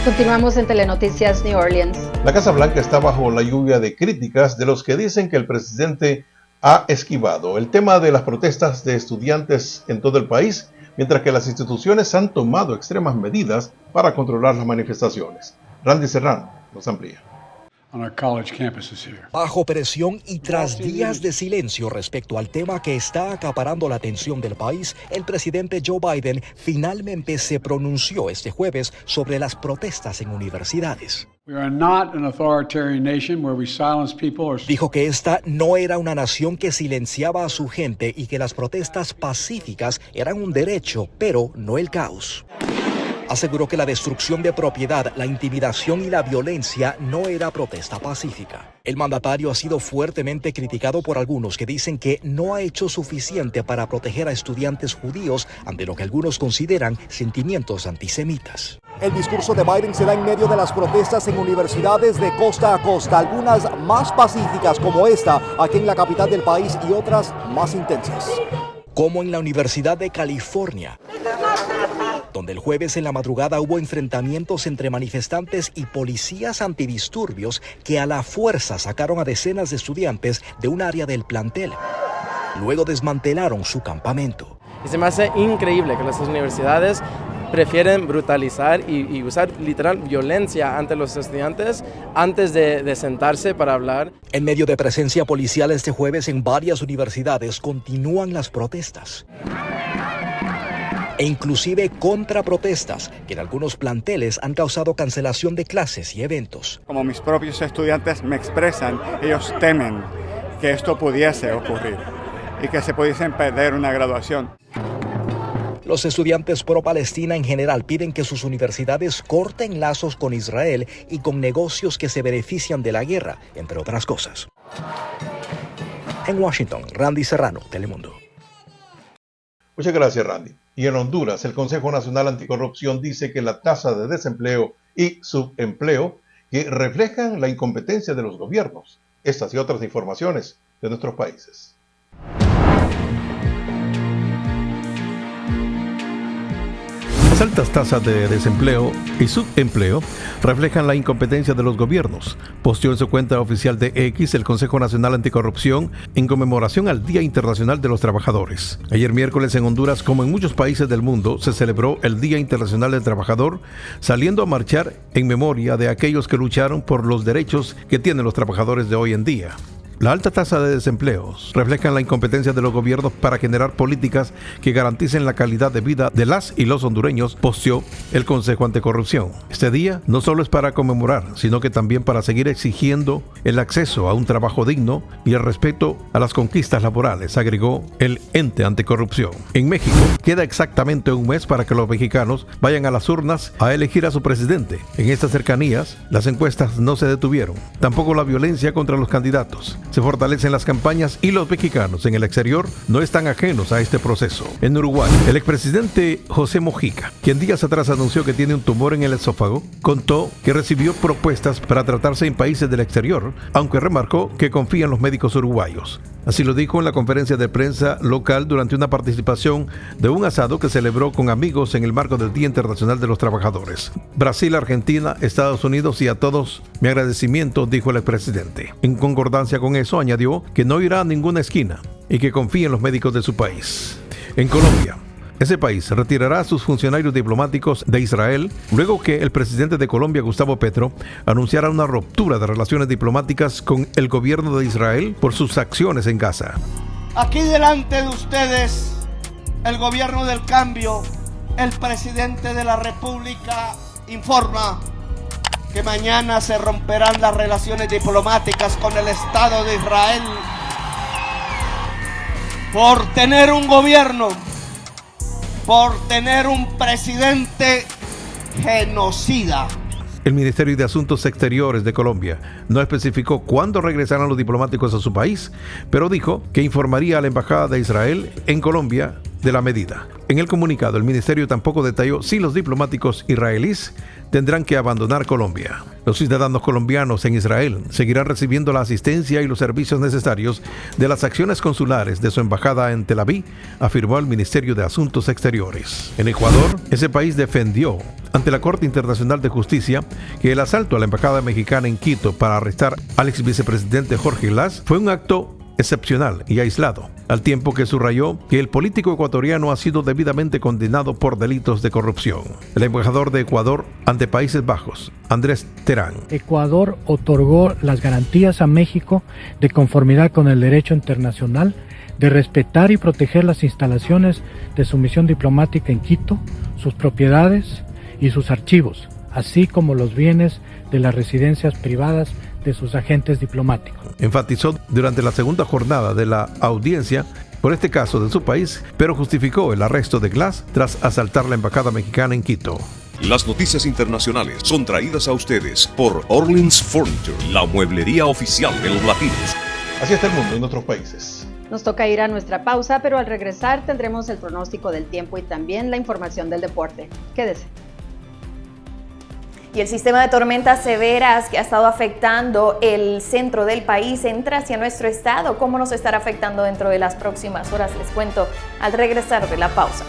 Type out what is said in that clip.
Continuamos en Telenoticias New Orleans. La Casa Blanca está bajo la lluvia de críticas de los que dicen que el presidente ha esquivado el tema de las protestas de estudiantes en todo el país, mientras que las instituciones han tomado extremas medidas para controlar las manifestaciones. Randy Serrano nos amplía. Bajo presión y tras días de silencio respecto al tema que está acaparando la atención del país, el presidente Joe Biden finalmente se pronunció este jueves sobre las protestas en universidades. Dijo que esta no era una nación que silenciaba a su gente y que las protestas pacíficas eran un derecho, pero no el caos. Aseguró que la destrucción de propiedad, la intimidación y la violencia no era protesta pacífica. El mandatario ha sido fuertemente criticado por algunos que dicen que no ha hecho suficiente para proteger a estudiantes judíos ante lo que algunos consideran sentimientos antisemitas. El discurso de Biden se da en medio de las protestas en universidades de costa a costa, algunas más pacíficas como esta aquí en la capital del país y otras más intensas. Como en la Universidad de California, donde el jueves en la madrugada hubo enfrentamientos entre manifestantes y policías antidisturbios que a la fuerza sacaron a decenas de estudiantes de un área del plantel. Luego desmantelaron su campamento. Y se me hace increíble que las universidades prefieren brutalizar y usar literal violencia ante los estudiantes antes de sentarse para hablar. En medio de presencia policial este jueves en varias universidades continúan las protestas. E inclusive contraprotestas que en algunos planteles han causado cancelación de clases y eventos. Como mis propios estudiantes me expresan, ellos temen que esto pudiese ocurrir y que se pudiesen perder una graduación. Los estudiantes pro-Palestina en general piden que sus universidades corten lazos con Israel y con negocios que se benefician de la guerra, entre otras cosas. En Washington, Randy Serrano, Telemundo. Muchas gracias, Randy. Y en Honduras, el Consejo Nacional Anticorrupción dice que la tasa de desempleo y subempleo que reflejan la incompetencia de los gobiernos. Estas y otras informaciones de nuestros países. Las altas tasas de desempleo y subempleo reflejan la incompetencia de los gobiernos, posteó en su cuenta oficial de X el Consejo Nacional Anticorrupción en conmemoración al Día Internacional de los Trabajadores. Ayer miércoles en Honduras, como en muchos países del mundo, se celebró el Día Internacional del Trabajador, saliendo a marchar en memoria de aquellos que lucharon por los derechos que tienen los trabajadores de hoy en día. La alta tasa de desempleo refleja la incompetencia de los gobiernos para generar políticas que garanticen la calidad de vida de las y los hondureños, posteó el Consejo Anticorrupción. Este día no solo es para conmemorar, sino que también para seguir exigiendo el acceso a un trabajo digno y el respeto a las conquistas laborales, agregó el ente anticorrupción. En México queda exactamente un mes para que los mexicanos vayan a las urnas a elegir a su presidente. En estas cercanías, las encuestas no se detuvieron, tampoco la violencia contra los candidatos. Se fortalecen las campañas y los mexicanos en el exterior no están ajenos a este proceso. En Uruguay, el expresidente José Mojica, quien días atrás anunció que tiene un tumor en el esófago, contó que recibió propuestas para tratarse en países del exterior, aunque remarcó que confía en los médicos uruguayos. Así lo dijo en la conferencia de prensa local durante una participación de un asado que celebró con amigos en el marco del Día Internacional de los Trabajadores. Brasil, Argentina, Estados Unidos y a todos mi agradecimiento, dijo el expresidente. En concordancia con eso, añadió que no irá a ninguna esquina y que confía en los médicos de su país. En Colombia, ese país retirará a sus funcionarios diplomáticos de Israel luego que el presidente de Colombia, Gustavo Petro, anunciara una ruptura de relaciones diplomáticas con el gobierno de Israel por sus acciones en Gaza. Aquí delante de ustedes, el gobierno del cambio, el presidente de la República informa que mañana se romperán las relaciones diplomáticas con el Estado de Israel por tener un gobierno, por tener un presidente genocida. El Ministerio de Asuntos Exteriores de Colombia no especificó cuándo regresarán los diplomáticos a su país, pero dijo que informaría a la Embajada de Israel en Colombia de la medida. En el comunicado, el ministerio tampoco detalló si los diplomáticos israelíes tendrán que abandonar Colombia. Los ciudadanos colombianos en Israel seguirán recibiendo la asistencia y los servicios necesarios de las acciones consulares de su embajada en Tel Aviv, afirmó el Ministerio de Asuntos Exteriores. En Ecuador, ese país defendió ante la Corte Internacional de Justicia que el asalto a la embajada mexicana en Quito para arrestar al ex vicepresidente Jorge Glass fue un acto excepcional y aislado, al tiempo que subrayó que el político ecuatoriano ha sido debidamente condenado por delitos de corrupción. El embajador de Ecuador ante Países Bajos, Andrés Terán. Ecuador otorgó las garantías a México de conformidad con el derecho internacional, de respetar y proteger las instalaciones de su misión diplomática en Quito, sus propiedades y sus archivos, así como los bienes de las residencias privadas de sus agentes diplomáticos. Enfatizó durante la segunda jornada de la audiencia por este caso de su país, pero justificó el arresto de Glass tras asaltar la embajada mexicana en Quito. Las noticias internacionales son traídas a ustedes por Orleans Furniture, la mueblería oficial de los latinos. Así está el mundo en otros países. Nos toca ir a nuestra pausa, pero al regresar tendremos el pronóstico del tiempo y también la información del deporte. Quédese. Y el sistema de tormentas severas que ha estado afectando el centro del país entra hacia nuestro estado. ¿Cómo nos estará afectando dentro de las próximas horas? Les cuento al regresar de la pausa.